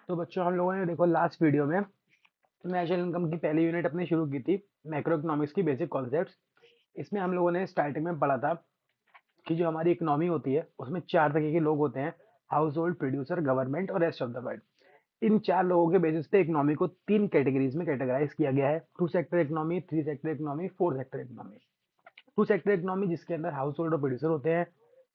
तो बच्चों हम लोगों ने देखो लास्ट वीडियो में नेशनल इनकम की पहली यूनिट अपनी शुरू की थी, मैक्रो इकोनॉमिक्स की बेसिक कॉन्सेप्ट्स। इसमें हम लोगों ने स्टार्टिंग में पढ़ा था कि जो हमारी इकोनॉमी होती है उसमें चार तरह के लोग होते हैं: हाउस होल्ड, प्रोड्यूसर, गवर्नमेंट और रेस्ट ऑफ द वर्ल्ड। इन चार लोगों के बेसिस पे इकोनॉमी को तीन कैटेगरीज में कैटेगराइज किया गया है: two sector economy, three sector economy, four sector economy. Two sector economy जिसके अंदर हाउस होल्ड और प्रोड्यूसर होते हैं,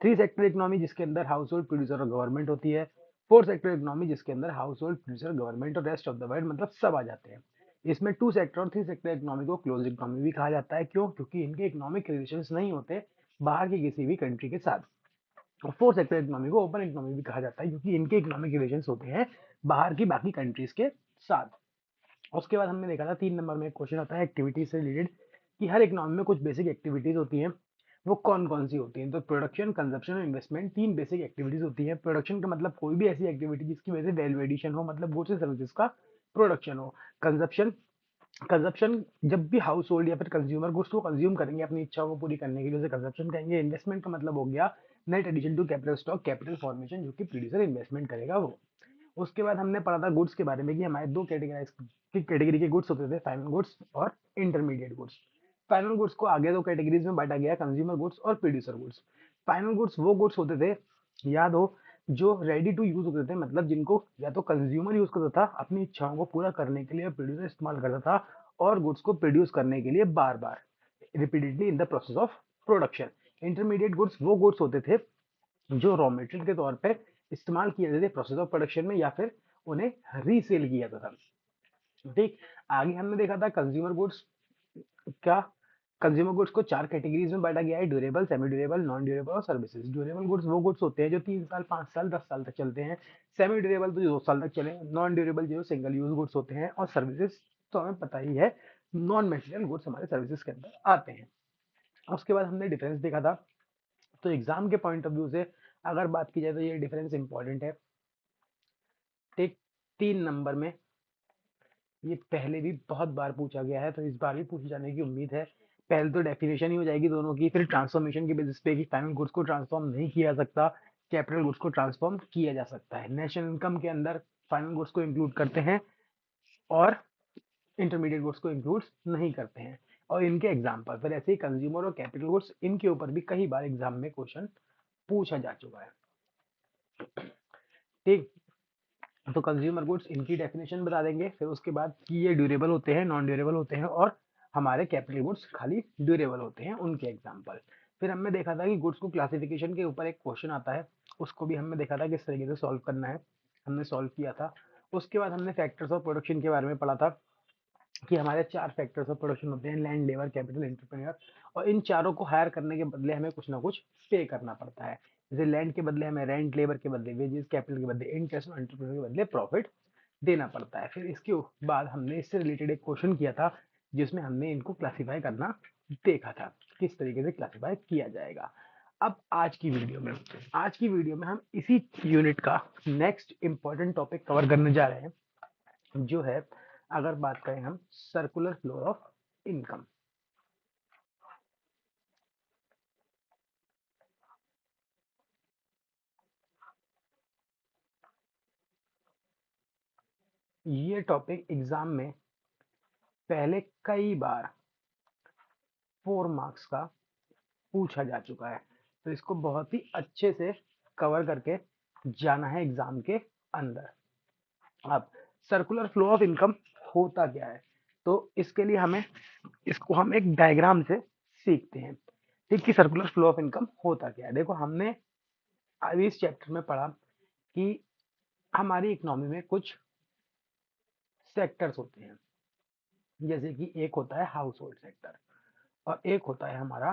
थ्री सेक्टर इकोनॉमी जिसके अंदर हाउस होल्ड, प्रोड्यूसर और गवर्नमेंट होती है, फोर सेक्टर इकोनॉमी जिसके अंदर हाउस होल्ड, प्रोड्यूसर, गवर्नमेंट और रेस्ट ऑफ द वर्ल्ड मतलब सब आ जाते हैं। इसमें टू सेक्टर और थ्री सेक्टर इकोनॉमी को क्लोज इकोनॉमी भी कहा जाता है। क्यों? क्योंकि इनके इकोनॉमिक रिलेशंस नहीं होते बाहर की किसी भी कंट्री के साथ। और फोर सेक्टर इकोनॉमी को ओपन इकोनॉमी भी कहा जाता है क्योंकि इनके इकोनॉमिक रिलेशंस होते हैं बाहर की बाकी कंट्रीज के साथ। उसके बाद हमने देखा था 3 नंबर में एक क्वेश्चन आता है एक्टिविटीज से रिलेटेड, कि हर इकोनॉमी में कुछ बेसिक एक्टिविटीज होती हैं। वो कौन कौन सी होती हैं? तो प्रोडक्शन, कंजप्शन और इन्वेस्टमेंट तीन बेसिक एक्टिविटीज होती हैं। प्रोडक्शन का मतलब कोई भी ऐसी एक्टिविटी जिसकी वजह से वैल्यू एडिशन हो, मतलब गुड्स एंड सर्विसेज का प्रोडक्शन हो। कंजप्शन, कंजप्शन जब भी हाउस होल्ड या फिर कंज्यूमर गुड्स को कंज्यूम करेंगे अपनी इच्छाओं को पूरी करने के लिए, उसे कंजप्शन कहेंगे। इन्वेस्टमेंट का मतलब हो गया net addition to capital stock, capital formation, जो कि प्रोड्यूसर इन्वेस्टमेंट करेगा वो। उसके बाद हमने पढ़ा था गुड्स के बारे में कि हमारे दो कैटेगरी के गुड्स होते थे: फाइनल गुड्स और इंटरमीडिएट गुड्स। फाइनल गुड्स को आगे दो कैटेगरीज में बांटा गया: कंज्यूमर गुड्स और प्रोड्यूसर गुड्स। फाइनल गुड्स वो गुड्स होते थे, याद हो, जो रेडी टू यूज होते थे, मतलब जिनको या तो कंज्यूमर यूज करता था अपनी इच्छाओं को पूरा करने के लिए, प्रोड्यूसर इस्तेमाल करता था और गुड्स को प्रोड्यूस करने के लिए बार बार repeatedly in the process of production. Intermediate goods वो गुड्स होते थे जो रॉ मटेरियल के तौर पे इस्तेमाल किए जाते थे प्रोसेस ऑफ प्रोडक्शन में, या फिर उन्हें रीसेल किया जाता था। ठीक, आगे हमने देखा था कंज्यूमर गुड्स क्या। कंज्यूमर गुड्स को चार कैटेगरीज में बांटा गया है: durable, semi durable, non durable और सर्विसेज। ड्यूरेबल गुड्स वो गुड्स होते हैं जो 3 साल, 5 साल, 10 साल तक चलते हैं। सेमी ड्यूरेबल तो जो 2 साल तक चले। नॉन ड्यूरेबल जो सिंगल यूज गुड्स होते हैं। और सर्विसेज तो हमें पता ही है, नॉन मेटेरियल गुड्स हमारे सर्विसेज के अंदर आते हैं। उसके बाद हमने डिफरेंस देखा था। तो एग्जाम के पॉइंट ऑफ व्यू से अगर बात की जाए तो ये डिफरेंस इंपॉर्टेंट है। ठीक, 3 नंबर में ये पहले भी बहुत बार पूछा गया है तो इस बार भी पूछे जाने की उम्मीद है। पहले तो डेफिनेशन ही हो जाएगी दोनों की, फिर ट्रांसफॉर्मेशन के बेसिस पे कि फाइनल गुड्स को ट्रांसफॉर्म नहीं किया जा सकता, कैपिटल गुड्स को ट्रांसफॉर्म किया जा सकता है। नेशनल इनकम के अंदर फाइनल गुड्स को इंक्लूड करते हैं और इंटरमीडिएट गुड्स को इंक्लूड नहीं करते हैं। और इनके एग्जाम्पल फिर ऐसे ही कंज्यूमर और कैपिटल गुड्स, इनके ऊपर भी कई बार एग्जाम में क्वेश्चन पूछा जा चुका है। ठीक, तो कंज्यूमर गुड्स इनकी डेफिनेशन बता देंगे, फिर उसके बाद कि ये ड्यूरेबल होते हैं, नॉन ड्यूरेबल होते हैं, और हमारे कैपिटल गुड्स खाली ड्यूरेबल होते हैं, उनके एग्जांपल। फिर हमने देखा था कि गुड्स को क्लासिफिकेशन के ऊपर एक क्वेश्चन आता है, उसको भी हमने देखा था किस तरीके से सॉल्व करना है, हमने सॉल्व किया था। उसके बाद हमने फैक्टर्स ऑफ प्रोडक्शन के बारे में पढ़ा था कि हमारे चार फैक्टर्स ऑफ प्रोडक्शन होते हैं: लैंड, लेबर, कैपिटल, एंटरप्रेन्योर। और इन चारों को हायर करने के बदले हमें कुछ ना कुछ पे करना पड़ता है। जैसे लैंड के बदले हमें रेंट, लेबर के बदले वेजेस, कैपिटल के बदले इंटरेस्ट और एंटरप्रेन्योर के बदले प्रॉफिट देना पड़ता है। फिर इसके बाद हमने इससे रिलेटेड एक क्वेश्चन किया था जिसमें हमने इनको क्लासिफाई करना देखा था, किस तरीके से क्लासिफाई किया जाएगा। अब आज की वीडियो में हम इसी यूनिट का नेक्स्ट इंपॉर्टेंट टॉपिक कवर करने जा रहे हैं, जो है, अगर बात करें हम, सर्कुलर फ्लो ऑफ इनकम। ये टॉपिक एग्जाम में पहले कई बार 4 मार्क्स का पूछा जा चुका है, तो इसको बहुत ही अच्छे से कवर करके जाना है एग्जाम के अंदर। अब सर्कुलर फ्लो ऑफ इनकम होता क्या है, तो इसके लिए हमें इसको हम एक डायग्राम से सीखते हैं। ठीक, कि सर्कुलर फ्लो ऑफ इनकम होता क्या है। देखो, हमने अभी इस चैप्टर में पढ़ा कि हमारी इकोनॉमी में कुछ सेक्टर्स होते हैं, जैसे कि एक होता है हाउस होल्ड सेक्टर और एक होता है हमारा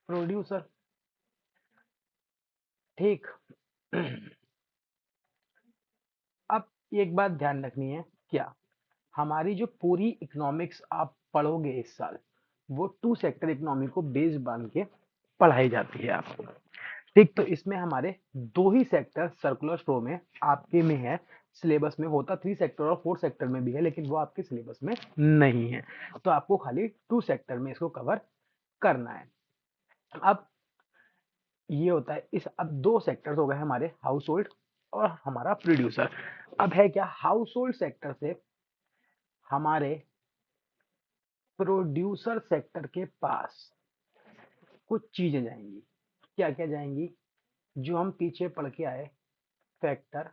प्रोड्यूसर। ठीक, अब एक बात ध्यान रखनी है, क्या हमारी जो पूरी इकोनॉमिक्स आप पढ़ोगे इस साल, वो टू सेक्टर इकोनॉमी को बेस बांध के पढ़ाई जाती है आपको। ठीक, तो इसमें हमारे दो ही सेक्टर सर्कुलर फ्लो में आपके में है, सिलेबस में होता थ्री सेक्टर और फोर सेक्टर में भी है, लेकिन वो आपके सिलेबस में नहीं है, तो आपको खाली टू सेक्टर में इसको कवर करना है। अब ये होता है, इस अब दो सेक्टर्स हो गए हमारे: हाउस होल्ड और हमारा प्रोड्यूसर। अब है क्या, हाउस होल्ड सेक्टर से हमारे प्रोड्यूसर सेक्टर के पास कुछ चीजें जाएंगी। क्या क्या जाएंगी, जो हम पीछे पढ़ के आए, फैक्टर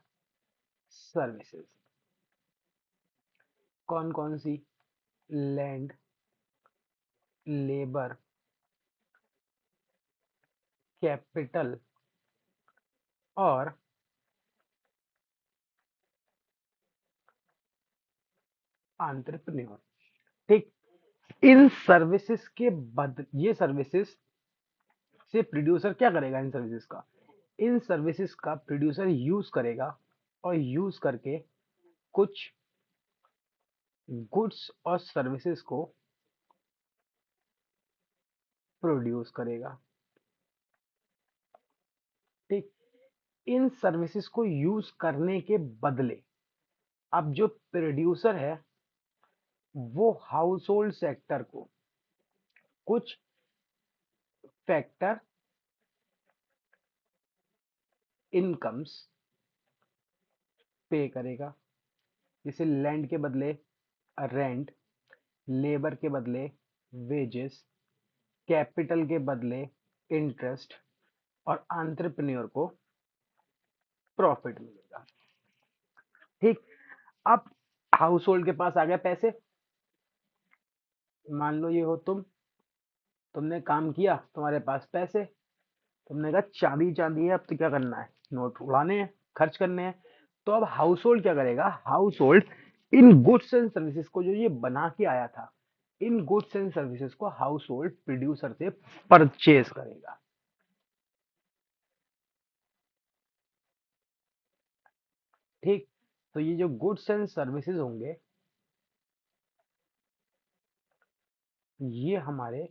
सर्विसेज। कौन कौन सी, लैंड, लेबर, कैपिटल और एंटरप्रेन्योर। ठीक, इन सर्विसेज के बद ये सर्विसेज से प्रोड्यूसर क्या करेगा, इन सर्विसेज का प्रोड्यूसर यूज करेगा और यूज करके कुछ गुड्स और सर्विसेज को प्रोड्यूस करेगा। ठीक, इन सर्विसेज को यूज करने के बदले अब जो प्रोड्यूसर है वो हाउस होल्ड सेक्टर को कुछ फैक्टर इनकम्स पे करेगा। जैसे लैंड के बदले रेंट, लेबर के बदले वेजेस, कैपिटल के बदले इंटरेस्ट और एंटरप्रेन्योर को प्रॉफिट मिलेगा। ठीक, अब हाउस होल्ड के पास आ गए पैसे। मान लो ये हो तुमने काम किया, तुम्हारे पास पैसे, तुमने कहा चांदी चांदी है, अब तो क्या करना है, नोट उड़ाने हैं, खर्च करने हैं। तो अब हाउस होल्ड क्या करेगा, house hold in goods and services को जो ये बना के आया था, इन गुड्स एंड सर्विसेज को हाउस होल्ड प्रोड्यूसर से परचेज करेगा। ठीक, तो ये जो गुड्स एंड सर्विसेज होंगे ये हमारे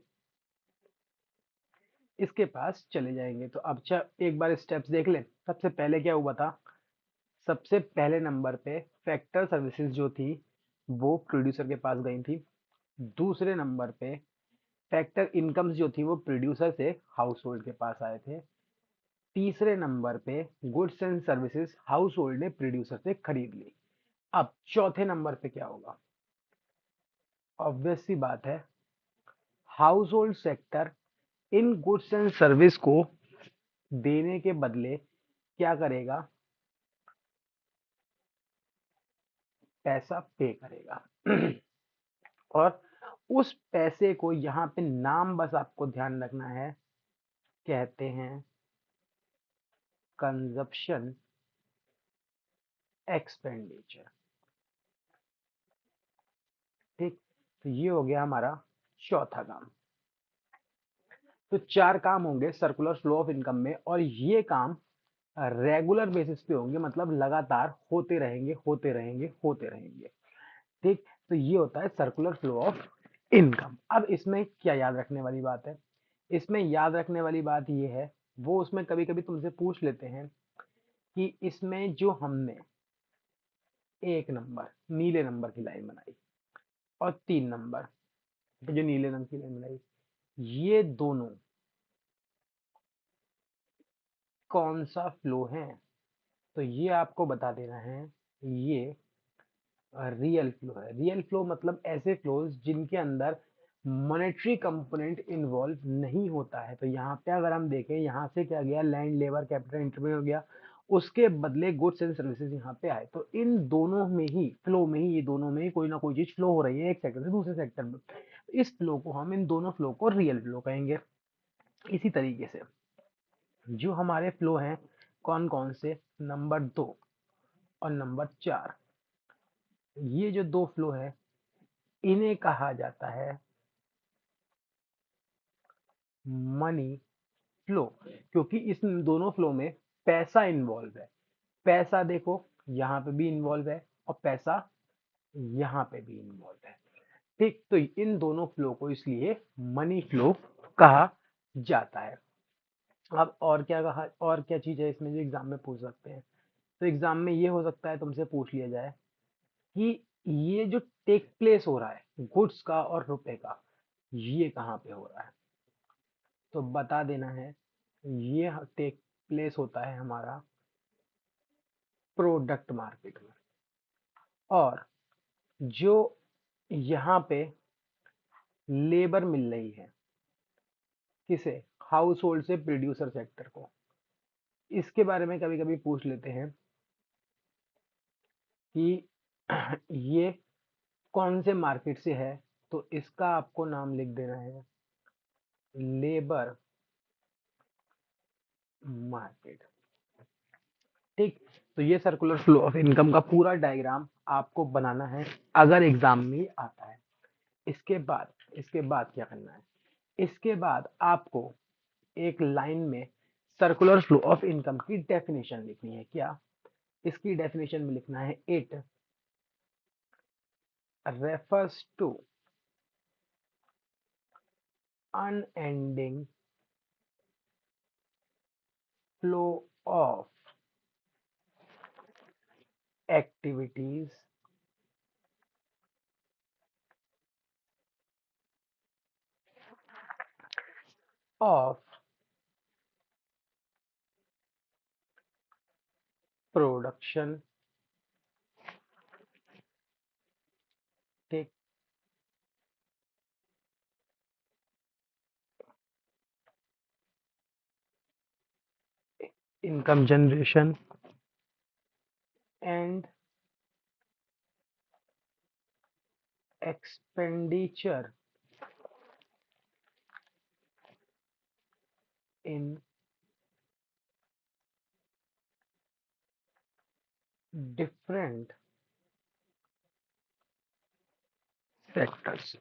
इसके पास चले जाएंगे। तो अब एक बार स्टेप्स देख लें। सबसे पहले क्या हुआ था, सबसे पहले नंबर पे फैक्टर सर्विसेज जो थी वो प्रोड्यूसर के पास गई थी। दूसरे नंबर पे फैक्टर इनकम्स जो थी वो प्रोड्यूसर से हाउस होल्ड के पास आए थे। तीसरे नंबर पे goods and services house hold ने प्रोड्यूसर से खरीद ली। अब चौथे नंबर पे क्या होगा, ऑब्वियस सी बात है, house hold sector in goods and service को देने के बदले क्या करेगा, पैसा पे करेगा। और उस पैसे को यहाँ पे नाम बस आपको ध्यान रखना है, कहते हैं कंजप्शन एक्सपेंडिचर। ठीक, तो ये हो गया हमारा चौथा काम। तो चार काम होंगे सर्कुलर फ्लो ऑफ इनकम में, और ये काम रेगुलर बेसिस पे होंगे, मतलब लगातार होते रहेंगे होते रहेंगे होते रहेंगे। ठीक, तो ये होता है सर्कुलर फ्लो ऑफ इनकम। अब इसमें क्या याद रखने वाली बात है, इसमें याद रखने वाली बात ये है, वो उसमें कभी कभी तुमसे पूछ लेते हैं कि इसमें जो हमने एक नंबर नीले नंबर की लाइन बनाई और 3 नंबर जो नीले रंग की लाइन बनाई, ये दोनों कौन सा फ्लो है, तो ये आपको बता देना है, ये रियल फ्लो है। रियल फ्लो मतलब ऐसे फ्लोज जिनके अंदर मॉनेटरी कंपोनेंट इन्वॉल्व नहीं होता है। तो यहाँ पे अगर हम देखें, यहाँ से क्या गया, लैंड, लेबर, कैपिटल, इंटरव्यू हो गया, उसके बदले गुड्स एंड सर्विसेज यहाँ पे आए। तो इन दोनों में ही फ्लो में ही, ये दोनों में ही कोई ना कोई चीज फ्लो हो रही है एक सेक्टर से दूसरे सेक्टर में। इस फ्लो को हम, इन दोनों फ्लो को रियल फ्लो कहेंगे। इसी तरीके से जो हमारे फ्लो हैं कौन कौन से, नंबर 2 और नंबर 4, ये जो दो फ्लो है इन्हें कहा जाता है मनी फ्लो, क्योंकि इस दोनों फ्लो में पैसा इन्वॉल्व है। पैसा देखो यहाँ पे भी इन्वॉल्व है और पैसा यहाँ पे भी इन्वॉल्व है। ठीक, तो इन दोनों फ्लो को इसलिए मनी फ्लो कहा जाता है। अब और क्या कहा, और क्या चीज है इसमें जो एग्जाम में पूछ सकते हैं, तो एग्जाम में ये हो सकता है तुमसे पूछ लिया जाए कि ये जो टेक प्लेस हो रहा है गुड्स का और रुपए का, ये कहाँ पे हो रहा है, तो बता देना है ये टेक प्लेस होता है हमारा प्रोडक्ट मार्केट में। और जो यहाँ पे लेबर मिल रही है किसे, हाउस होल्ड से प्रोड्यूसर सेक्टर को, इसके बारे में कभी कभी पूछ लेते हैं कि ये कौन से मार्केट से है, तो इसका आपको नाम लिख देना है लेबर मार्केट। ठीक, तो ये सर्कुलर फ्लो ऑफ इनकम का पूरा डायग्राम आपको बनाना है अगर एग्जाम में आता है। इसके बाद क्या करना है, इसके बाद आपको एक लाइन में सर्कुलर फ्लो ऑफ इनकम की डेफिनेशन लिखनी है। क्या, इसकी डेफिनेशन में लिखना है, it refers to unending flow of activities of production, take income generation and expenditure in different sectors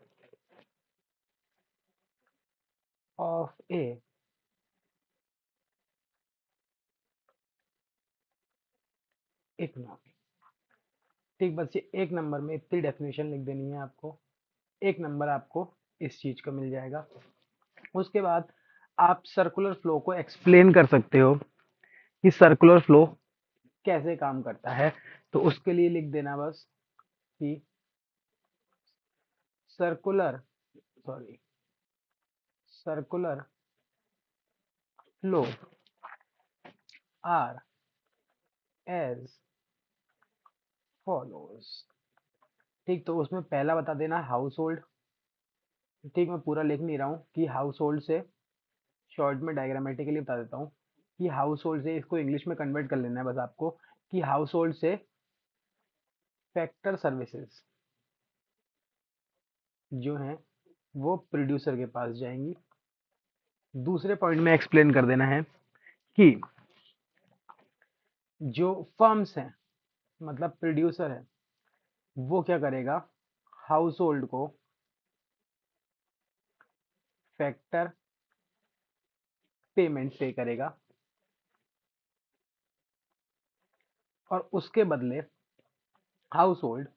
of a economy. ठीक, बस ये एक नंबर में इतनी डेफिनेशन लिख देनी है आपको, एक नंबर आपको इस चीज का मिल जाएगा। उसके बाद आप सर्कुलर फ्लो को एक्सप्लेन कर सकते हो कि सर्कुलर फ्लो कैसे काम करता है, तो उसके लिए लिख देना बस कि circular sorry circular flow are as follows. ठीक, तो उसमें पहला बता देना हाउस होल्ड। ठीक, मैं पूरा लिख नहीं रहा हूँ कि हाउस होल्ड से, शॉर्ट में डायग्रामेटिकली बता देता हूँ कि हाउस होल्ड से, इसको इंग्लिश में कन्वर्ट कर लेना है बस आपको, कि हाउस होल्ड से फैक्टर सर्विसेज जो हैं वो प्रोड्यूसर के पास जाएंगी। दूसरे पॉइंट में एक्सप्लेन कर देना है कि जो फर्म्स हैं, मतलब प्रोड्यूसर है, वो क्या करेगा, हाउस होल्ड को फैक्टर पेमेंट पे करेगा और उसके बदले हाउस होल्ड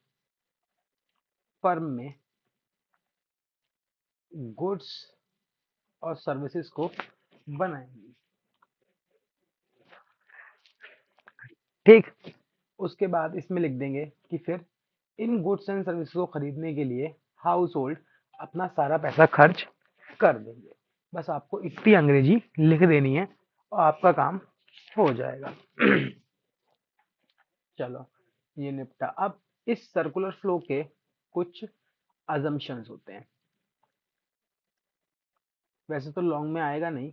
फर्म में गुड्स और सर्विसेज को बनाएंगी। ठीक, उसके बाद इसमें लिख देंगे कि फिर इन गुड्स एंड सर्विसेज को खरीदने के लिए हाउस होल्ड अपना सारा पैसा खर्च कर देंगे। बस आपको इतनी अंग्रेजी लिख देनी है और आपका काम हो जाएगा। चलो, ये निपटा। अब इस सर्कुलर फ्लो के कुछ अजम्पशंस होते हैं। वैसे तो लॉन्ग में आएगा नहीं,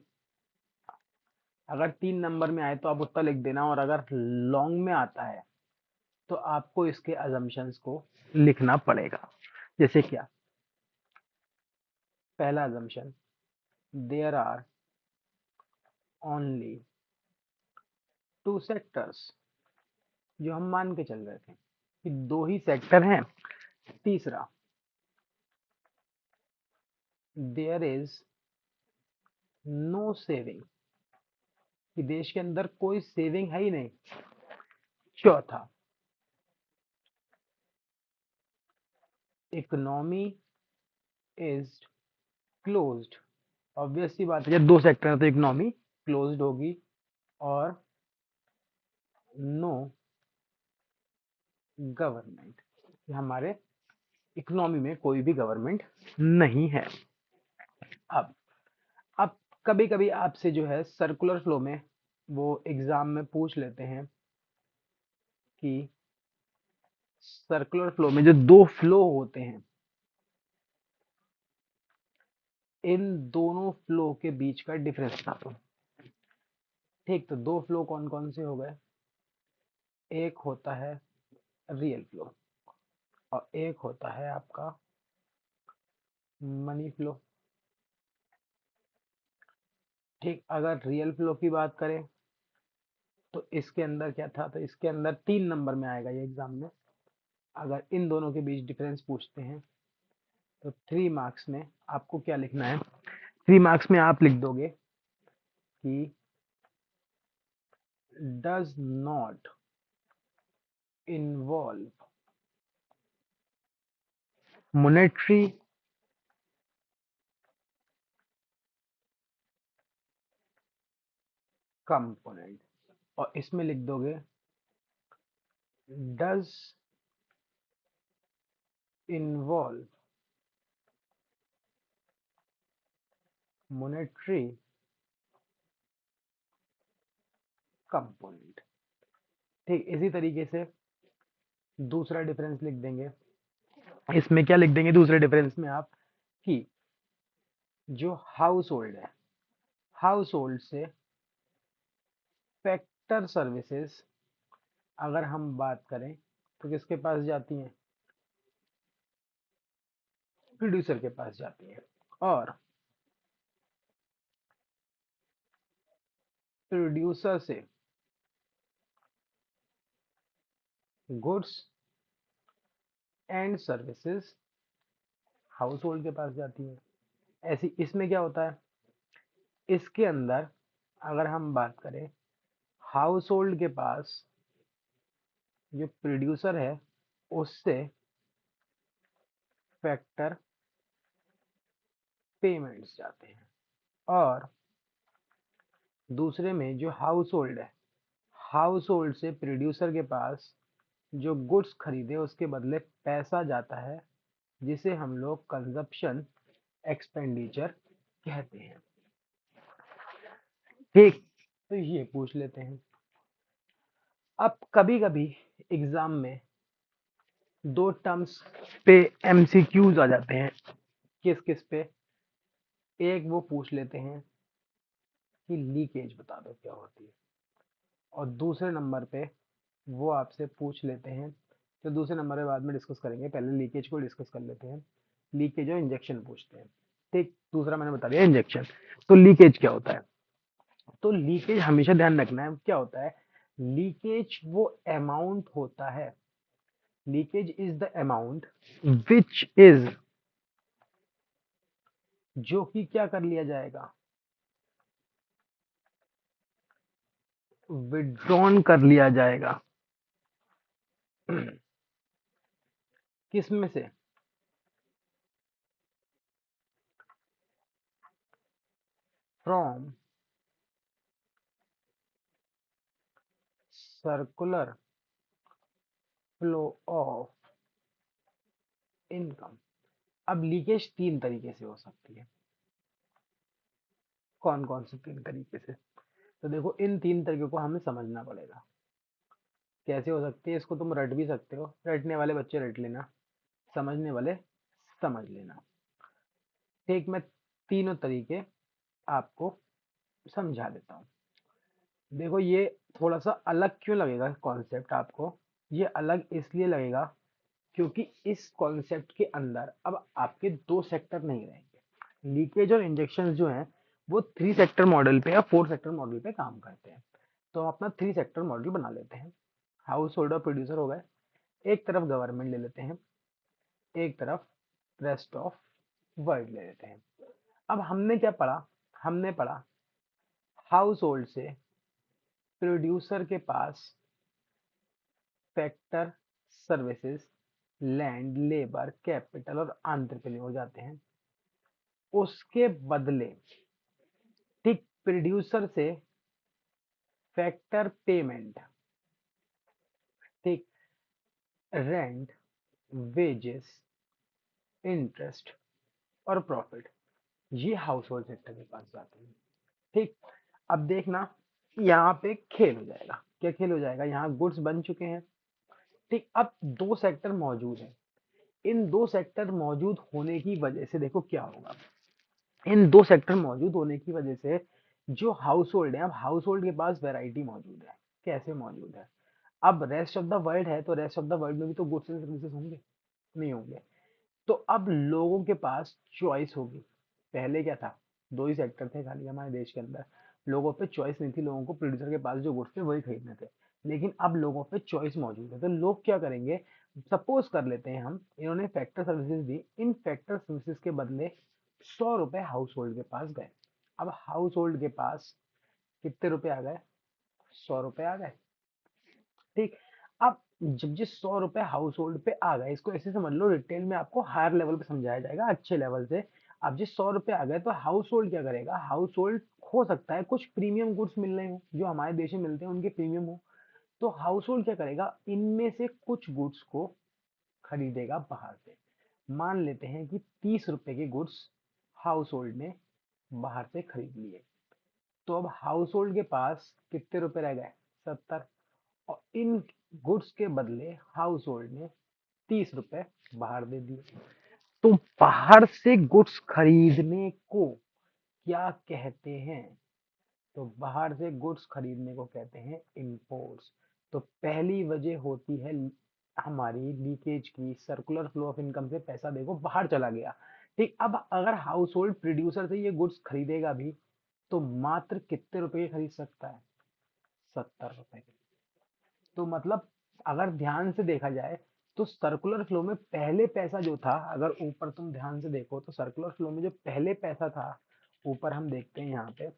अगर 3 नंबर में आए तो आप उतना लिख देना, और अगर लॉन्ग में आता है तो आपको इसके अजम्पशंस को लिखना पड़ेगा। जैसे क्या, पहला assumption, there are only 2 sectors, जो हम मान के चल रहे थे कि 2 ही सेक्टर हैं। तीसरा, देयर इज नो सेविंग, कि देश के अंदर कोई सेविंग है ही नहीं। चौथा, इकोनॉमी इज क्लोज्ड। ऑब्वियस सी बात है, जब 2 सेक्टर है तो इकोनॉमी क्लोज्ड होगी। और नो गवर्नमेंट, हमारे इकोनॉमी में कोई भी गवर्नमेंट नहीं है। अब अब कभी कभी आपसे जो है सर्कुलर फ्लो में वो एग्जाम में पूछ लेते हैं कि सर्कुलर फ्लो में जो दो फ्लो होते हैं, इन दोनों फ्लो के बीच का डिफरेंस बता दो। ठीक, तो दो फ्लो कौन कौन से हो गए? एक होता है रियल फ्लो और एक होता है आपका मनी फ्लो। ठीक, अगर रियल फ्लो की बात करें तो इसके अंदर क्या था, तो इसके अंदर 3 नंबर में आएगा ये एग्जाम में। अगर इन दोनों के बीच डिफरेंस पूछते हैं तो 3 मार्क्स में आपको क्या लिखना है? 3 मार्क्स में आप लिख दोगे कि does not involve monetary component, और इसमें लिख दोगे डज इन्वॉल्व मॉनेटरी कंपोनेंट। ठीक, इसी तरीके से दूसरा डिफरेंस लिख देंगे। इसमें क्या लिख देंगे दूसरे डिफरेंस में आप, कि जो हाउस होल्ड है, हाउस होल्ड से फैक्टर सर्विसेज अगर हम बात करें तो किसके पास जाती हैं? प्रोड्यूसर के पास जाती हैं। और प्रोड्यूसर से goods and services house hold के पास जाती हैं। ऐसी इसमें क्या होता है, इसके अंदर अगर हम बात करें, हाउस होल्ड के पास जो प्रोड्यूसर है उससे फैक्टर पेमेंट्स जाते हैं, और दूसरे में जो हाउस होल्ड है, हाउस होल्ड से प्रोड्यूसर के पास जो गुड्स खरीदे उसके बदले पैसा जाता है, जिसे हम लोग कंजप्शन एक्सपेंडिचर कहते हैं। ठीक, तो ये पूछ लेते हैं। अब कभी कभी एग्जाम में दो टर्म्स पे एमसीक्यूज आ जाते हैं। किस किस पे? एक वो पूछ लेते हैं कि लीकेज बता दो क्या होती है, और दूसरे नंबर पे वो आपसे पूछ लेते हैं, तो दूसरे नंबर पे बाद में डिस्कस करेंगे, पहले लीकेज को डिस्कस कर लेते हैं। लीकेज और इंजेक्शन पूछते हैं। ठीक, दूसरा मैंने बता दिया इंजेक्शन। तो लीकेज क्या होता है? तो लीकेज हमेशा ध्यान रखना है क्या होता है। लीकेज वो अमाउंट होता है, leakage is the amount which is, जो कि क्या कर लिया जाएगा, विड्रॉन कर लिया जाएगा। किस में से? From circular flow of income. अब लीकेज 3 तरीके से हो सकती है। कौन कौन से 3 तरीके से? तो देखो, इन 3 तरीकों को हमें समझना पड़ेगा कैसे हो सकती है। इसको तुम रट भी सकते हो, रटने वाले बच्चे रट लेना, समझने वाले समझ लेना। ठीक, मैं तीनों तरीके आपको समझा देता हूँ। देखो, ये थोड़ा सा अलग क्यों लगेगा कॉन्सेप्ट आपको? ये अलग इसलिए लगेगा क्योंकि इस कॉन्सेप्ट के अंदर अब आपके 2 सेक्टर नहीं रहेंगे। लीकेज और इंजेक्शन जो हैं वो 3 सेक्टर मॉडल पे या 4 सेक्टर मॉडल पे काम करते हैं। तो हम अपना 3 सेक्टर मॉडल बना लेते हैं। हाउस होल्डर प्रोड्यूसर हो गए, एक तरफ गवर्नमेंट ले लेते हैं, एक तरफ रेस्ट ऑफ वर्ल्ड ले लेते हैं। अब हमने क्या पढ़ा? हमने पढ़ा हाउस होल्ड से प्रोड्यूसर के पास factor services, land, labour, capital और एंटरप्रेन्योर जाते हैं। उसके बदले, ठीक, प्रोड्यूसर से फैक्टर पेमेंट, ठीक, रेंट, वेजेस, इंटरेस्ट और प्रॉफिट, ये हाउस होल्ड सेक्टर के पास जाते हैं। ठीक, अब देखना, यहाँ पे खेल हो जाएगा। क्या खेल हो जाएगा? यहाँ गुड्स बन चुके हैं, ठीक, अब दो सेक्टर मौजूद है। इन दो सेक्टर मौजूद होने की वजह से देखो क्या होगा। इन दो सेक्टर मौजूद होने की वजह से जो हाउस होल्ड है, अब हाउस होल्ड के पास वैरायटी मौजूद है। कैसे मौजूद है? अब रेस्ट ऑफ द वर्ल्ड है तो रेस्ट ऑफ द वर्ल्ड में भी तो गुड्स एंड सर्विसेज होंगे, नहीं होंगे? तो अब लोगों के पास चॉइस होगी। पहले क्या था? दो ही सेक्टर थे खाली हमारे देश के अंदर। लोगों पे चॉइस नहीं थी, लोगों को प्रोड्यूसर के पास जो गुड्स थे वही खरीदने थे। लेकिन अब लोगों पे चॉइस मौजूद है, तो लोग क्या करेंगे? सपोज कर लेते हैं हम, इन्होंने फैक्टर सर्विसेज दी, इन फैक्टर सर्विसेज के बदले 100 रुपए हाउस होल्ड के पास गए। अब हाउस होल्ड के पास कितने रुपए आ गए? 100 रुपए आ गए। ठीक, अब जब ये 100 रुपए हाउस होल्ड पे आ गए, इसको ऐसे समझ लो, डिटेल में आपको हायर लेवल पे समझाया जाएगा, अच्छे लेवल से। अब जो 100 रुपए आ गए तो हाउस होल्ड क्या करेगा? हाउस होल्ड, हो सकता है कुछ प्रीमियम गुड्स मिल रहे हो जो हमारे देश में मिलते हैं उनके प्रीमियम हो, तो हाउस होल्ड क्या करेगा? इनमें से कुछ गुड्स को खरीदेगा बाहर से। मान लेते हैं कि 30 रुपए के गुड्स हाउस होल्ड ने बाहर से खरीद लिए, तो अब हाउस होल्ड के पास कितने रुपए रह गए? 70। और इन गुड्स के बदले हाउस होल्ड ने 30 रुपए बाहर दे दिए। तो बाहर से गुड्स खरीदने को क्या कहते हैं? तो बाहर से गुड्स खरीदने को कहते हैं इंपोर्ट्स। तो पहली वजह होती है हमारी लीकेज की, सर्कुलर फ्लो ऑफ इनकम से पैसा देखो बाहर चला गया। ठीक, अब अगर हाउस होल्ड प्रोड्यूसर से ये गुड्स खरीदेगा भी तो मात्र कितने रुपए के खरीद सकता है? 70 रुपए के। तो मतलब अगर ध्यान से देखा जाए तो सर्कुलर फ्लो में पहले पैसा जो था, अगर ऊपर तुम ध्यान से देखो तो सर्कुलर फ्लो में जो पहले पैसा था, ऊपर हम देखते हैं यहाँ पे,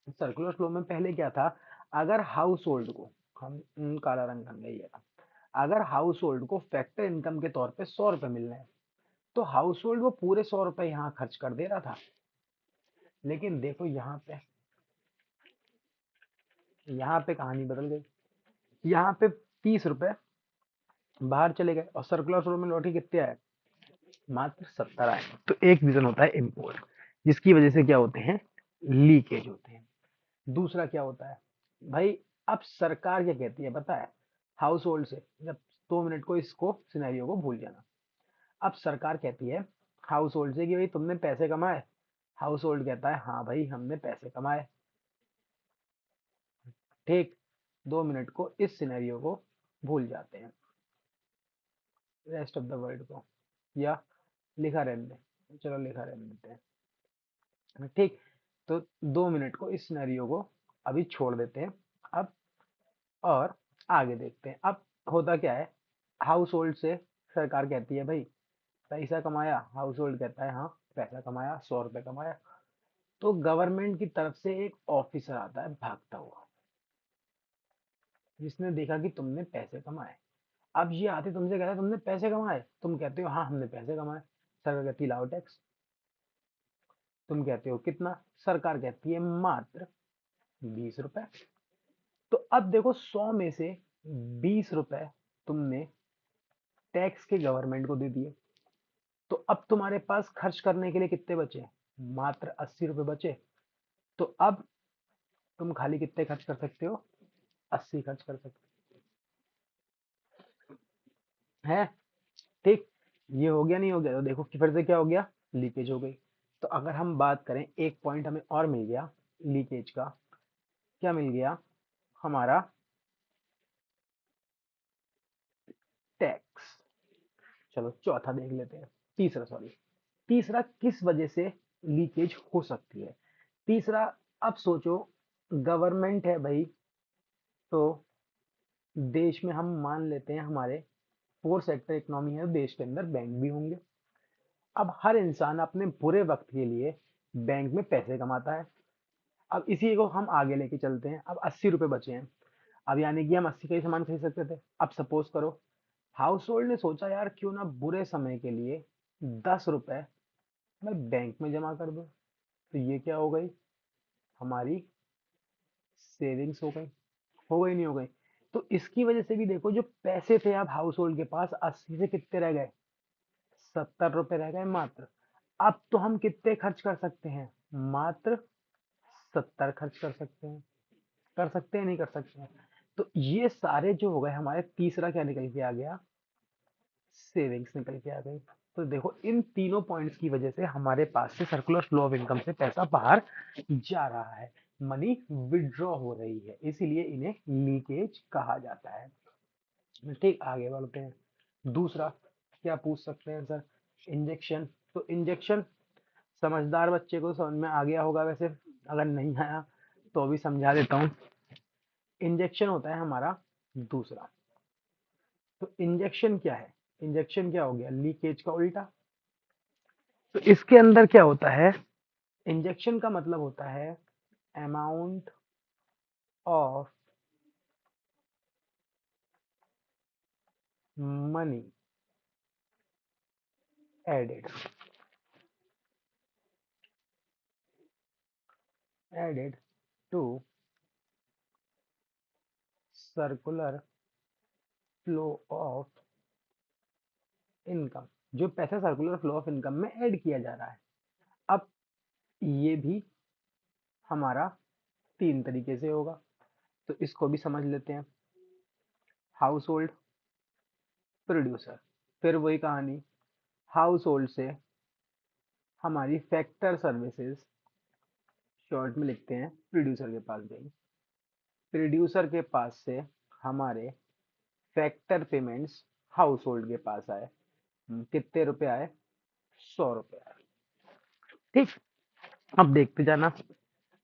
सर्कुलर फ्लो में पहले क्या था? अगर हाउस होल्ड को हम काला रंग कर ले, अगर हाउस होल्ड को फैक्टर इनकम के तौर पे 100 रुपए मिल रहे हैं तो हाउस होल्ड वो पूरे 100 रुपए यहाँ खर्च कर दे रहा था। लेकिन देखो यहाँ पे कहानी बदल गई। यहाँ पे 30 रुपए बाहर चले गए और सर्कुलर फ्लो में लौटे कितने आए? मात्र 70 आए। तो एक रीजन होता है इम्पोर्ट, जिसकी वजह से क्या होते हैं? लीकेज होते हैं। दूसरा क्या होता है भाई? अब सरकार क्या कहती है पता है हाउस होल्ड से? जब 2 मिनट को इसको सिनेरियो को भूल जाना। अब सरकार कहती है हाउस होल्ड से कि भाई तुमने पैसे कमाए। हाउस होल्ड कहता है हाँ भाई हमने पैसे कमाए। ठीक, 2 मिनट को इस सिनेरियो को भूल जाते हैं, रेस्ट ऑफ द वर्ल्ड को, या लिखा रहने दें, चलो लिखा रहने देते हैं। ठीक, तो 2 मिनट को इस सिनेरियो को अभी छोड़ देते हैं अब, और आगे देखते हैं। अब होता क्या है? हाउस होल्ड से सरकार कहती है भाई पैसा कमाया, हाउस होल्ड कहता है हाँ पैसा कमाया, 100 रुपए कमाया। तो गवर्नमेंट की तरफ से एक ऑफिसर आता है भागता हुआ, जिसने देखा कि तुमने पैसे कमाए। अब ये आते तुमसे कहता है तुमने पैसे कमाए, तुम कहते हो हाँ हमने पैसे कमाए। सरकार कहती है लाओ टैक्स। तुम कहते हो कितना? सरकार कहती है मात्र 20 रुपए। तो अब देखो 100 में से 20 रुपए तुमने टैक्स के गवर्नमेंट को दे दिए। तो अब तुम्हारे पास खर्च करने के लिए कितने बचे? मात्र 80 रुपए बचे। तो अब तुम खाली कितने खर्च कर सकते हो? 80 खर्च कर सकते हैं। ठीक, ये हो गया नहीं हो गया? तो देखो कि फिर से क्या हो गया? लीकेज हो गई। तो अगर हम बात करें, एक पॉइंट हमें और मिल गया लीकेज का। क्या मिल गया? हमारा टैक्स। चलो चौथा देख लेते हैं, तीसरा सॉरी, तीसरा किस वजह से लीकेज हो सकती है? तीसरा, अब सोचो गवर्नमेंट है भाई, तो देश में हम मान लेते हैं हमारे 4 सेक्टर इकोनॉमी है, तो देश के अंदर बैंक भी होंगे। अब हर इंसान अपने बुरे वक्त के लिए बैंक में पैसे कमाता है। अब इसी को हम आगे लेके चलते हैं। अब 80 रुपए बचे हैं, अब यानी कि हम 80 का ही सामान खरीद सकते थे। अब सपोज करो हाउस होल्ड ने सोचा यार क्यों ना बुरे समय के लिए 10 रुपए मैं बैंक में जमा कर दूं। तो ये क्या हो गई? हमारी सेविंग्स हो गई नहीं हो गई? तो इसकी वजह से भी देखो जो पैसे थे अब हाउस होल्ड के पास, 80 से कितने रह गए? 70 रुपए रह गए मात्र। अब तो हम कितने खर्च कर सकते हैं? मात्र 70 खर्च कर सकते हैं। कर सकते हैं नहीं कर सकते हैं? तो ये सारे जो हो गए हमारे, तीसरा क्या निकल के आ गया, सेविंग्स निकल के आ गई। तो देखो इन तीनों पॉइंट्स की वजह से हमारे पास से सर्कुलर फ्लो ऑफ इनकम से पैसा बाहर जा रहा है, मनी विड्रॉ हो रही है, इसीलिए इन्हें लीकेज कहा जाता है। ठीक, आगे बढ़ते हैं। दूसरा क्या पूछ सकते हैं सर, इंजेक्शन। तो इंजेक्शन समझदार बच्चे को समझ में आ गया होगा, वैसे अगर नहीं आया तो अभी समझा देता हूँ। इंजेक्शन होता है हमारा दूसरा। तो इंजेक्शन क्या है, इंजेक्शन क्या हो गया, लीकेज का उल्टा। तो इसके अंदर क्या होता है, इंजेक्शन का मतलब होता है amount of money added, added to circular flow of income, जो पैसा सर्कुलर फ्लो ऑफ इनकम में ऐड किया जा रहा है। अब ये भी हमारा तीन तरीके से होगा, तो इसको भी समझ लेते हैं। हाउस होल्ड, प्रोड्यूसर, फिर वही कहानी, हाउस होल्ड से हमारी फैक्टर सर्विसेज, शॉर्ट में लिखते हैं, प्रोड्यूसर के पास गई, प्रोड्यूसर के पास से हमारे फैक्टर पेमेंट्स हाउस होल्ड के पास आए। कितने रुपए आए, 100 रुपए आए। ठीक, अब देखते जाना।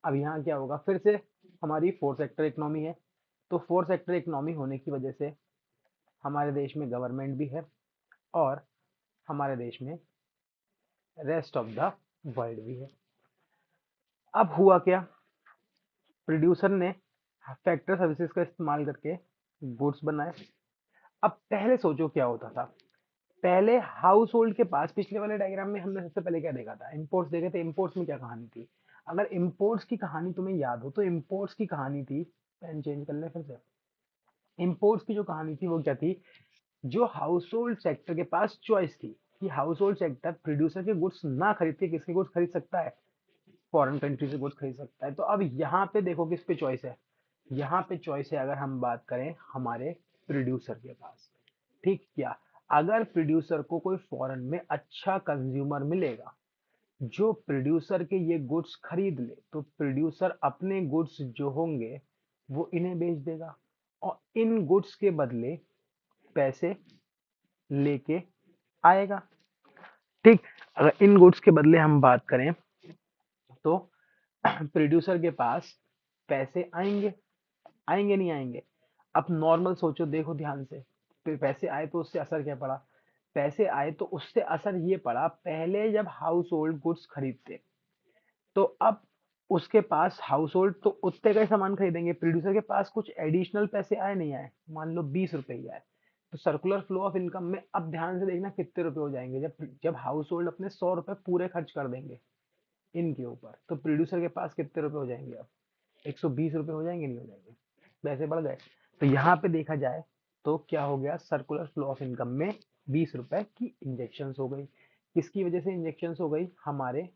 अब यहाँ क्या होगा, फिर से हमारी फोर सेक्टर इकोनॉमी है, तो फोर सेक्टर इकोनॉमी होने की वजह से हमारे देश में गवर्नमेंट भी है और हमारे देश में रेस्ट ऑफ द वर्ल्ड भी है। अब हुआ क्या, प्रोड्यूसर ने फैक्टर सर्विसेज का इस्तेमाल करके गुड्स बनाए। अब पहले सोचो क्या होता था, पहले हाउस होल्ड के पास, पिछले वाले डायग्राम में हमने सबसे पहले क्या देखा था, इंपोर्ट्स देखे थे। इंपोर्ट्स में क्या कहानी थी, अगर इंपोर्ट्स की कहानी तुम्हें याद हो तो इंपोर्ट्स की कहानी थी, पेन चेंज कर ले फिर से। इंपोर्ट्स की जो कहानी थी वो क्या थी, जो हाउस होल्ड सेक्टर के पास चॉइस थी कि हाउस होल्ड सेक्टर प्रोड्यूसर के गुड्स ना खरीद के किसके गुड्स खरीद सकता है, फॉरेन कंट्री से गुड्स खरीद सकता है। तो अब यहाँ पे देखो किस पे चॉइस है, यहाँ पे चॉइस है अगर हम बात करें हमारे प्रोड्यूसर के पास। ठीक, क्या अगर प्रोड्यूसर को कोई फॉरेन में अच्छा कंज्यूमर मिलेगा जो प्रोड्यूसर के ये गुड्स खरीद ले, तो प्रोड्यूसर अपने गुड्स जो होंगे वो इन्हें बेच देगा और इन गुड्स के बदले पैसे लेके आएगा। ठीक, अगर इन गुड्स के बदले हम बात करें तो प्रोड्यूसर के पास पैसे आएंगे, आएंगे नहीं आएंगे। अब नॉर्मल सोचो, देखो ध्यान से, फिर पैसे आए तो उससे असर क्या पड़ा, पैसे आए तो उससे असर ये पड़ा, पहले जब हाउस होल्ड गुड्स खरीदते तो अब उसके पास हाउस होल्ड तो उतने का ही सामान खरीदेंगे, प्रोड्यूसर के पास कुछ एडिशनल पैसे आए नहीं आए, मान लो 20 रुपए ही आए, तो सर्कुलर फ्लो ऑफ इनकम में अब ध्यान से देखना कितने रुपए हो जाएंगे, जब जब हाउस होल्ड अपने 100 रुपए पूरे खर्च कर देंगे इनके ऊपर, तो प्रोड्यूसर के पास कितने रुपए हो जाएंगे, अब 120 रुपए हो जाएंगे, नहीं हो जाएंगे, पैसे बढ़ गए। तो यहाँ पे देखा जाए तो क्या हो गया, सर्कुलर फ्लो ऑफ इनकम में 20 रुपए की इंजेक्शन हो गई। किसकी वजह से इंजेक्शन हो गई, हमारे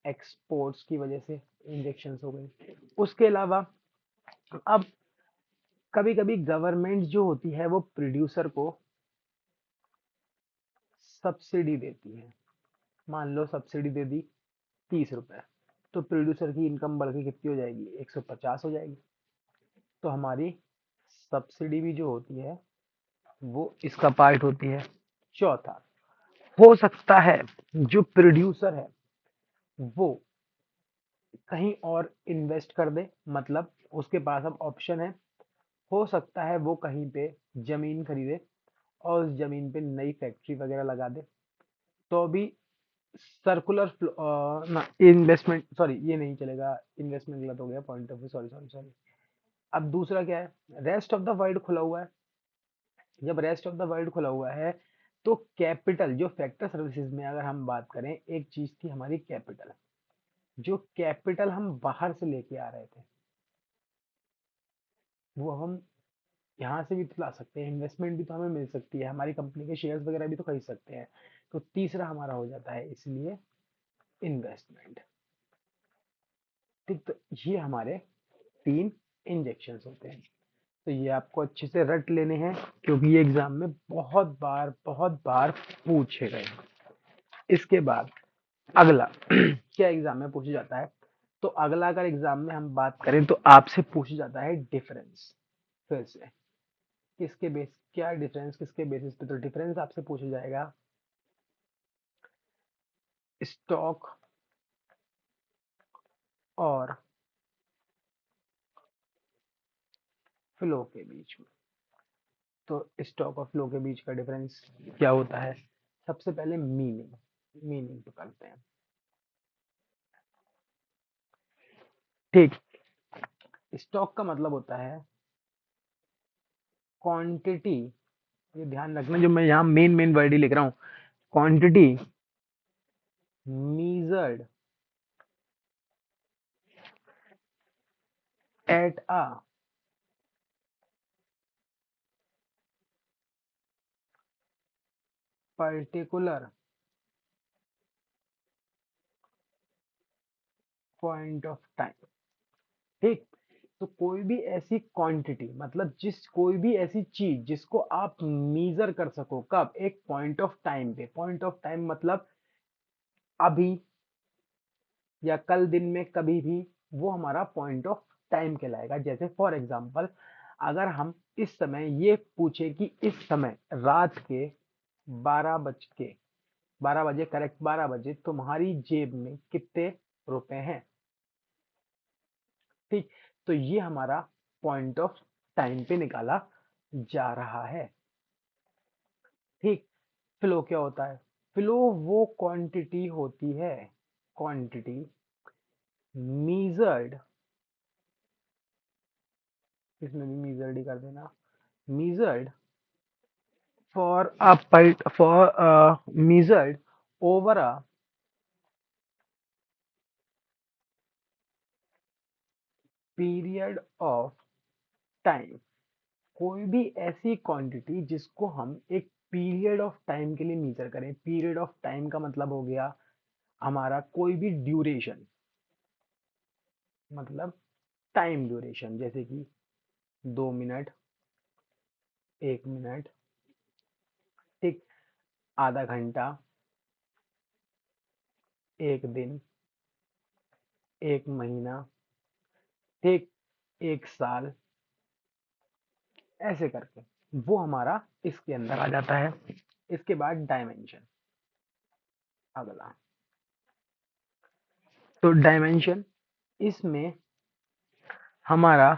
एक्सपोर्ट्स की वजह से इंजेक्शन हो गई। उसके अलावा अब कभी कभी गवर्नमेंट जो होती है वो प्रोड्यूसर को सब्सिडी देती है, मान लो सब्सिडी दे दी 30 रुपए, तो प्रोड्यूसर की इनकम बढ़ के कितनी हो जाएगी, 150 हो जाएगी। तो हमारी सब्सिडी भी जो होती है वो इसका पार्ट होती है। चौथा, हो सकता है जो प्रोड्यूसर है वो कहीं और इन्वेस्ट कर दे, मतलब उसके पास अब ऑप्शन है, हो सकता है वो कहीं पे जमीन खरीदे और उस जमीन पे नई फैक्ट्री वगैरह लगा दे, तो अभी सर्कुलर ना इन्वेस्टमेंट, सॉरी ये नहीं चलेगा, इन्वेस्टमेंट गलत हो गया, point of view, sorry sorry sorry. अब दूसरा क्या है, रेस्ट ऑफ द वर्ल्ड खुला हुआ है, जब रेस्ट ऑफ द वर्ल्ड खुला हुआ है तो कैपिटल, जो फैक्टर सर्विसेज में अगर हम बात करें, एक चीज थी हमारी कैपिटल, जो कैपिटल हम बाहर से लेके आ रहे थे वो हम यहाँ से भी तो ला सकते हैं, इन्वेस्टमेंट भी तो हमें मिल सकती है, हमारी कंपनी के शेयर्स वगैरह भी तो खरीद सकते हैं। तो तीसरा हमारा हो जाता है इसलिए इन्वेस्टमेंट। ठीक, तो ये हमारे तीन इंजेक्शंस होते हैं। तो ये आपको अच्छे से रट लेने हैं, क्योंकि ये एग्जाम में बहुत बार पूछे गए हैं। इसके बाद अगला क्या एग्जाम में पूछा जाता है, तो अगला अगर एग्जाम में हम बात करें तो आपसे पूछा जाता है डिफरेंस। फिर से किसके बेस, क्या डिफरेंस किसके बेसिस पे, तो डिफरेंस आपसे पूछा जाएगा स्टॉक और फ्लो के बीच में। तो स्टॉक और फ्लो के बीच का डिफरेंस क्या होता है, सबसे पहले मीनिंग पकड़ते हैं। ठीक, स्टॉक का मतलब होता है क्वांटिटी, ये ध्यान रखना, जो मैं यहाँ मेन वर्ड ही लिख रहा हूँ, quantity measured at a particular point of time। ठीक, तो कोई भी ऐसी क्वांटिटी, मतलब कोई भी ऐसी चीज जिसको आप मीजर कर सको, कब, एक पॉइंट ऑफ टाइम पे। पॉइंट ऑफ टाइम मतलब अभी या कल दिन में कभी भी, वो हमारा पॉइंट ऑफ टाइम कहलाएगा। जैसे फॉर एग्जांपल, अगर हम इस समय ये पूछे कि इस समय रात के 12 बजे करेक्ट, 12 बजे तुम्हारी जेब में कितने रुपए हैं। ठीक, तो ये हमारा पॉइंट ऑफ टाइम पे निकाला जा रहा है। ठीक, फ्लो क्या होता है, फ्लो वो क्वांटिटी होती है, क्वांटिटी मीजर्ड, इसमें भी मीजर्ड ही कर देना, measured for measured over a period of time। कोई भी ऐसी क्वांटिटी जिसको हम एक पीरियड ऑफ टाइम के लिए मीजर करें। पीरियड ऑफ टाइम का मतलब हो गया हमारा कोई भी ड्यूरेशन, मतलब टाइम ड्यूरेशन, जैसे कि 2 मिनट, 1 मिनट, ठीक, आधा घंटा, एक दिन, एक महीना, ठीक, एक साल, ऐसे करके वो हमारा इसके अंदर आ जाता है। इसके बाद डायमेंशन, अगला, तो डायमेंशन, इसमें हमारा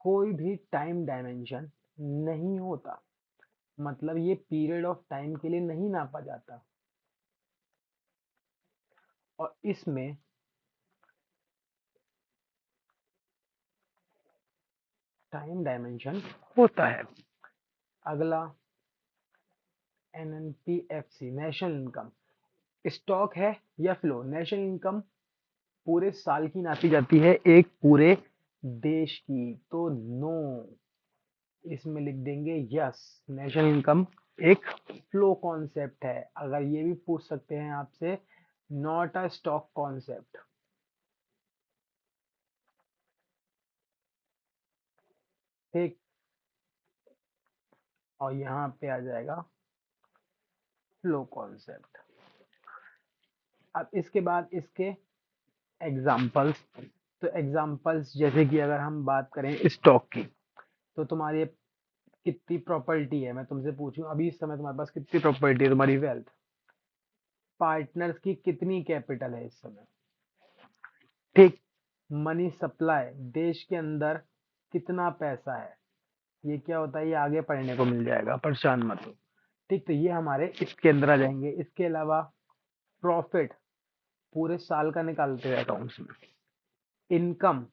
कोई भी टाइम डायमेंशन नहीं होता, मतलब ये पीरियड ऑफ टाइम के लिए नहीं नापा जाता, और इसमें टाइम डायमेंशन होता है। अगला एनएनपीएफसी, नेशनल इनकम। स्टॉक है या फ्लो, नेशनल इनकम पूरे साल की नापी जाती है, एक पूरे देश की, तो नो, इसमें लिख देंगे यस, नेशनल इनकम एक फ्लो कॉन्सेप्ट है। अगर ये भी पूछ सकते हैं आपसे, नॉट अ स्टॉक कॉन्सेप्ट। ठीक, और यहाँ पे आ जाएगा फ्लो कॉन्सेप्ट। अब इसके बाद इसके एग्जाम्पल्स, तो एग्जाम्पल्स जैसे कि अगर हम बात करें स्टॉक की, तो तुम्हारी कितनी प्रॉपर्टी है, मैं तुमसे पूछूं अभी इस समय तुम्हारे पास कितनी प्रॉपर्टी है, तुम्हारी वेल्थ, पार्टनर्स की कितनी कैपिटल है इस समय, ठीक, मनी सप्लाई, देश के अंदर कितना पैसा है, ये क्या होता है, ये आगे पढ़ने को मिल जाएगा, परेशान मत हो। ठीक, तो ये हमारे इसके अंदर आ जाएंगे। इसके अलावा प्रॉफिट पूरे साल का निकालते हैं अकाउंट्स में, इनकम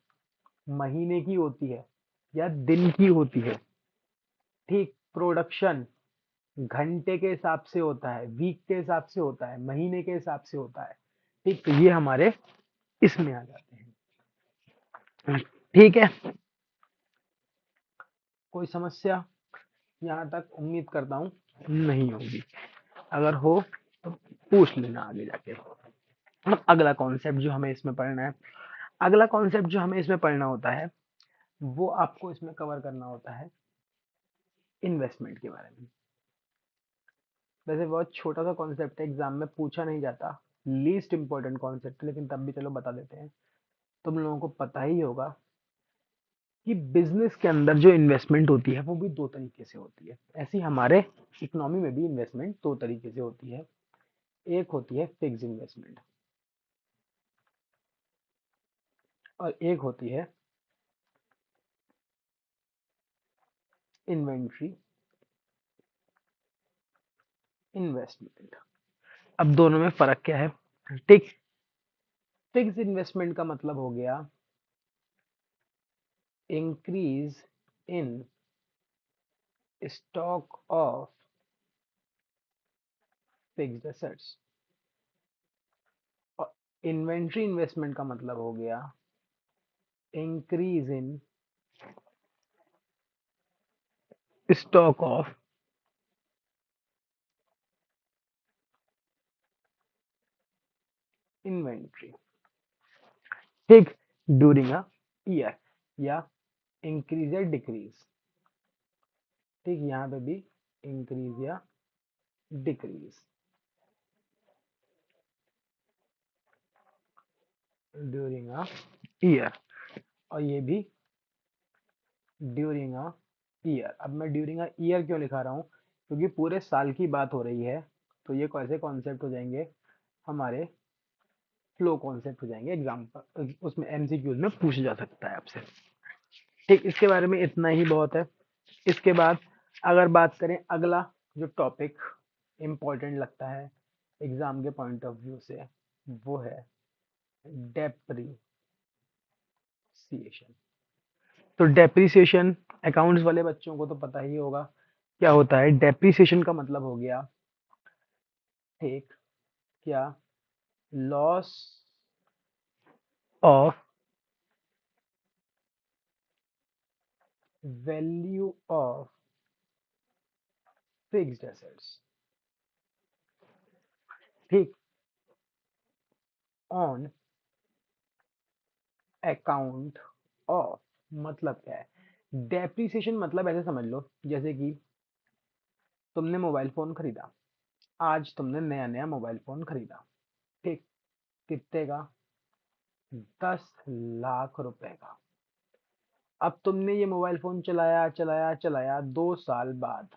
महीने की होती है या दिन की होती है, ठीक, प्रोडक्शन घंटे के हिसाब से होता है, वीक के हिसाब से होता है, महीने के हिसाब से होता है। ठीक, तो ये हमारे इसमें आ जाते हैं। ठीक है, कोई समस्या यहाँ तक उम्मीद करता हूँ नहीं होगी, अगर हो तो पूछ लेना आगे जाके। अब अगला कॉन्सेप्ट जो हमें इसमें पढ़ना है, अगला कॉन्सेप्ट जो हमें इसमें पढ़ना होता है वो आपको इसमें कवर करना होता है इन्वेस्टमेंट के बारे में। वैसे बहुत छोटा सा कॉन्सेप्ट है, एग्जाम में पूछा नहीं जाता, लीस्ट इंपॉर्टेंट कॉन्सेप्ट, लेकिन तब भी चलो बता देते हैं। तुम लोगों को पता ही होगा कि बिजनेस के अंदर जो इन्वेस्टमेंट होती है वो भी दो तरीके से होती है। ऐसी हमारे इकोनॉमी में भी इन्वेस्टमेंट दो तरीके से होती है। एक होती है फिक्स इन्वेस्टमेंट और एक होती है इन्वेंट्री इन्वेस्टमेंट। अब दोनों में फर्क क्या है? ठीक, फिक्स इन्वेस्टमेंट का मतलब हो गया increase in stock of fixed assets, और इन्वेंट्री इन्वेस्टमेंट का मतलब हो गया increase in stock of inventory. ठीक, ड्यूरिंग अ ईयर, या इंक्रीज या डिक्रीज। ठीक, यहाँ पे भी इंक्रीज या डिक्रीज ड्यूरिंग अ ईयर, और ये भी ड्यूरिंग अ ईयर। अब मैं ड्यूरिंग अ ईयर क्यों लिखा रहा हूँ? क्योंकि पूरे साल की बात हो रही है, तो ये कैसे कॉन्सेप्ट हो जाएंगे हमारे, फ्लो कॉन्सेप्ट हो जाएंगे, एग्जाम पर उसमें एमसीक्यूज में पूछा जा सकता है आपसे। ठीक, इसके बारे में इतना ही बहुत है। इसके बाद अगर बात करें अगला जो टॉपिक इम्पोर्टेंट लगता है एग्जाम के पॉइंट ऑफ व्यू से, वो है डेप्रिसिएशन। तो डेप्रिसिएशन अकाउंट्स वाले बच्चों को तो पता ही होगा क्या होता है। डेप्रिसिएशन का मतलब हो गया एक, क्या, loss of value of fixed assets. ठीक, ऑन अकाउंट ऑफ, मतलब क्या है? डेप्रिसिएशन मतलब ऐसे समझ लो जैसे कि तुमने मोबाइल फोन खरीदा, आज तुमने नया नया मोबाइल फोन खरीदा। ठीक, कितने का? 10 लाख रुपए का। अब तुमने ये मोबाइल फोन चलाया चलाया चलाया, 2 साल बाद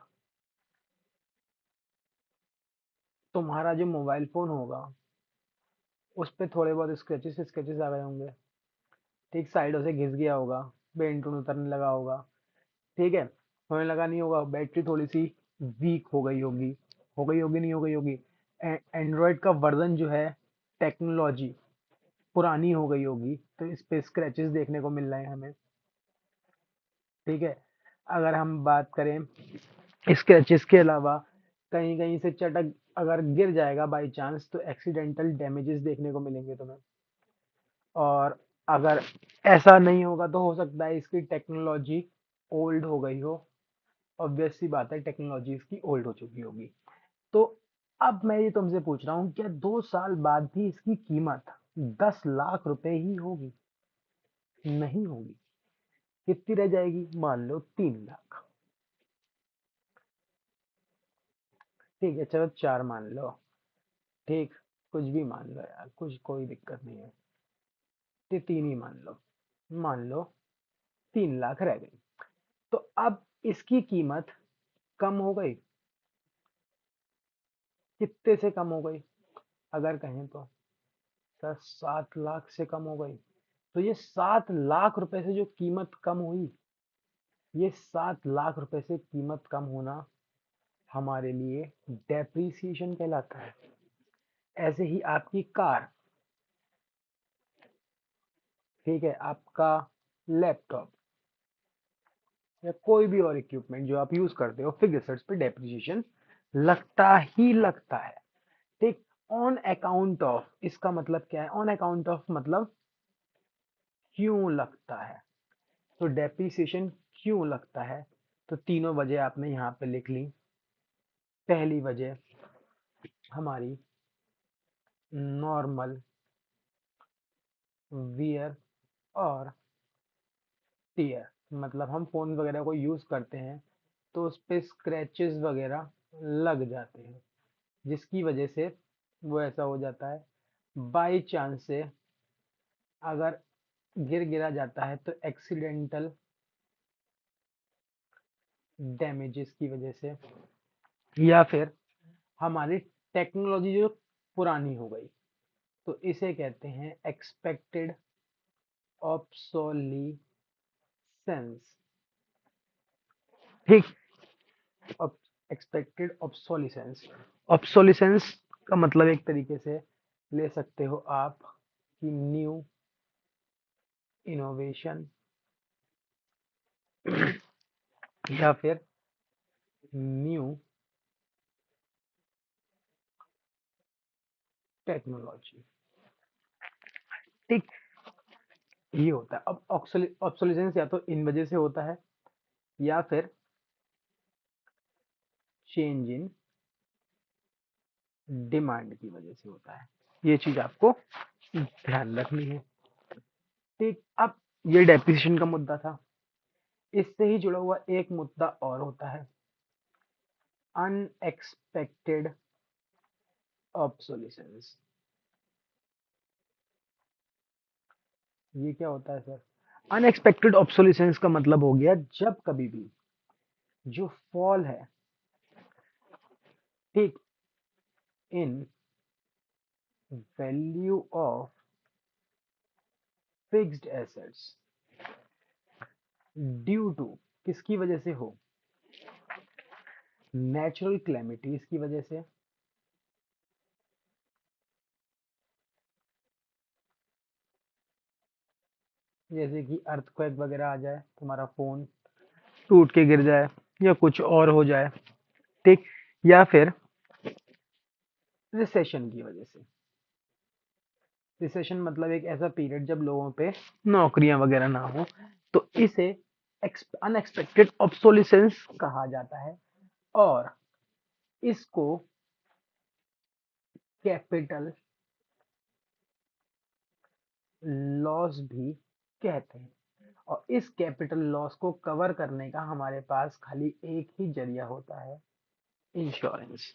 तुम्हारा जो मोबाइल फोन होगा उस पे थोड़े बहुत स्क्रैचेस स्क्रैचेस आ गए होंगे। ठीक, साइडों से घिस गया होगा, पेंट उतरने लगा होगा। ठीक है, होने लगा नहीं होगा, बैटरी थोड़ी सी वीक हो गई होगी, हो गई होगी नहीं हो गई होगी। एंड्रॉयड का वर्जन जो है, टेक्नोलॉजी पुरानी हो गई होगी, तो इस पे स्क्रैचेस देखने को मिल रहे हैं हमें। ठीक है, अगर हम बात करें स्क्रैचेस के अलावा, कहीं कहीं से चटक अगर गिर जाएगा बाई चांस, तो एक्सीडेंटल डैमेजेस देखने को मिलेंगे तुम्हें। और अगर ऐसा नहीं होगा तो हो सकता है इसकी टेक्नोलॉजी ओल्ड हो गई हो। ऑब्वियस सी बात है, टेक्नोलॉजी इसकी ओल्ड हो चुकी होगी। तो अब मैं ये तुमसे पूछ रहा हूँ, क्या 2 साल बाद भी इसकी कीमत 10 लाख रुपए ही होगी? नहीं होगी। कितनी रह जाएगी? मान लो 3 लाख। ठीक है, चलो 4 मान लो। ठीक, कुछ भी मान लो यार, कुछ कोई दिक्कत नहीं है। 3 ही मान लो, मान लो 3 लाख रह गई। तो अब इसकी कीमत कम हो गई, कितने से कम हो गई? अगर कहें तो 7 लाख से कम हो गई। तो ये 7 लाख रुपए से जो कीमत कम हुई, ये 7 लाख रुपए से कीमत कम होना हमारे लिए डेप्रिसिएशन कहलाता है। ऐसे ही आपकी कार, ठीक है, आपका लैपटॉप या कोई भी और इक्विपमेंट जो आप यूज करते हो, फिक्स्ड एसेट्स पे डेप्रिसिएशन लगता ही लगता है। ठीक, ऑन अकाउंट ऑफ, इसका मतलब क्या है? ऑन अकाउंट ऑफ मतलब क्यों लगता है। तो डेप्रिसिएशन क्यों लगता है, तो तीनों वजह आपने यहाँ पे लिख ली। पहली वजह हमारी नॉर्मल वियर और टीयर, मतलब हम फोन वगैरह को यूज करते हैं तो उस पे स्क्रैचेस वगैरह लग जाते हैं, जिसकी वजह से वो ऐसा हो जाता है। बाई चांस से अगर गिरा जाता है तो एक्सीडेंटल डैमेजेस की वजह से, या फिर हमारी टेक्नोलॉजी जो पुरानी हो गई, तो इसे कहते हैं एक्सपेक्टेड ऑब्सोलीसेंस। ठीक, एक्सपेक्टेड ऑब्सोलिसेंस। ऑब्सोलिसेंस का मतलब एक तरीके से ले सकते हो आप कि न्यू इनोवेशन या फिर न्यू टेक्नोलॉजी। ठीक, ये होता है। अब ऑब्सोलिसेंस या तो इन वजह से होता है या फिर चेंज इन डिमांड की वजह से होता है। ये चीज आपको ध्यान रखनी है। ठीक, अब ये डेप्रिसिएशन का मुद्दा था। इससे ही जुड़ा हुआ एक मुद्दा और होता है, अनएक्सपेक्टेड ऑब्सोलिसेंस। ये क्या होता है सर? अनएक्सपेक्टेड ऑब्सोलिसेंस का मतलब हो गया जब कभी भी जो फॉल है, ठीक, in value of fixed assets due to, किसकी वजह से हो? नेचुरल क्लेमिटीज की वजह से, जैसे कि अर्थक्वेक वगैरह आ जाए, तुम्हारा फोन टूट के गिर जाए या कुछ और हो जाए, ठीक, या फिर रिसेशन की वजह से। रिसेशन मतलब एक ऐसा पीरियड जब लोगों पे नौकरियां वगैरह ना हो, तो इसे अनएक्सपेक्टेड ऑब्सोलिसेंस कहा जाता है। और इसको कैपिटल लॉस भी कहते हैं। और इस कैपिटल लॉस को कवर करने का हमारे पास खाली एक ही जरिया होता है, इंश्योरेंस।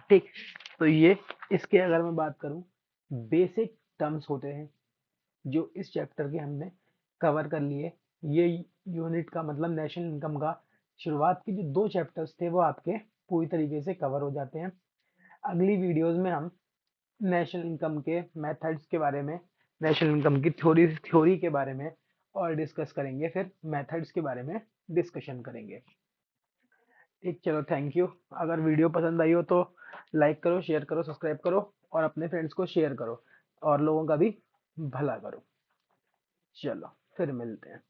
ठीक, तो ये इसके अगर मैं बात करूं, बेसिक टर्म्स होते हैं जो इस चैप्टर के हमने कवर कर लिए। ये यूनिट का मतलब नेशनल इनकम का शुरुआत के जो 2 चैप्टर्स थे वो आपके पूरी तरीके से कवर हो जाते हैं। अगली वीडियोस में हम नेशनल इनकम के मेथड्स के बारे में, नेशनल इनकम की थ्योरी के बारे में और डिस्कस करेंगे, फिर मेथड्स के बारे में डिस्कशन करेंगे। ठीक, चलो, थैंक यू। अगर वीडियो पसंद आई हो तो लाइक करो, शेयर करो, सब्सक्राइब करो और अपने फ्रेंड्स को शेयर करो और लोगों का भी भला करो। चलो, फिर मिलते हैं।